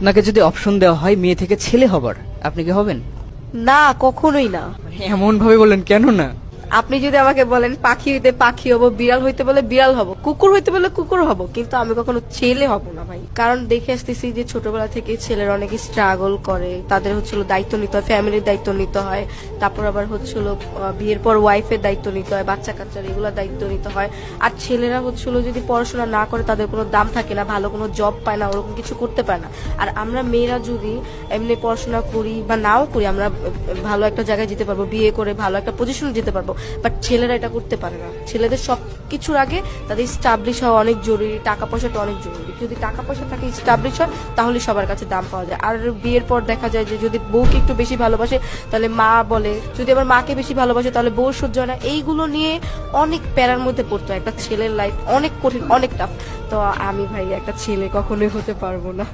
আপনাকে যদি অপশন দেওয়া হয় মেয়ে থেকে ছেলে হবার, আপনি কি হবেন? না, কখনোই না। এমন ভাবে বললেন কেন না? আপনি যদি আমাকে বলেন পাখি হইতে পাখি হব, বিড়াল হইতে বলে বিড়াল হব, কুকুর হইতে বলে কুকুর হব, কিন্তু আমি কখনো ছেলে হব না ভাই। কারণ দেখে আসতেছি যে ছোটবেলা থেকে ছেলেরা অনেকে স্ট্রাগল করে, তাদের হচ্ছিল দায়িত্ব নিতে হয়, ফ্যামিলির দায়িত্ব নিতে হয়, তারপর আবার হচ্ছিল বিয়ের পর ওয়াইফের দায়িত্ব নিতে হয়, বাচ্চা কাচ্চার এগুলোর দায়িত্ব নিতে হয়। আর ছেলেরা হচ্ছিল যদি পড়াশোনা না করে তাদের কোনো দাম থাকে না, ভালো কোনো জব পায় না, ওরকম কিছু করতে পারে না। আর আমরা মেয়েরা যদি এমনি পড়াশোনা করি বা নাও করি, আমরা ভালো একটা জায়গায় যেতে পারবো, বিয়ে করে ভালো একটা পজিশনে যেতে পারবো। বাট ছেলেরা এটা করতে পারে না। ছেলেদের সবকিছুর আগে তাদের স্টাবলিশ হওয়া অনেক জরুরি, টাকা পয়সাটা অনেক জরুরি। যদি টাকা পয়সা থাকে, স্টাবলিশ হয়, তাহলে সবার কাছে দাম পাওয়া যায়। আর বিয়ের পর দেখা যায় যে যদি বউকে একটু বেশি ভালোবাসে তাহলে মা বলে, যদি আবার মাকে বেশি ভালোবাসে তাহলে বউ সহ্য হয় না। এইগুলো নিয়ে অনেক প্যারার মধ্যে পড়তো। একটা ছেলের লাইফ অনেক কঠিন, অনেক টাফ। তো আমি ভাই একটা ছেলে কখনোই হতে পারবো না।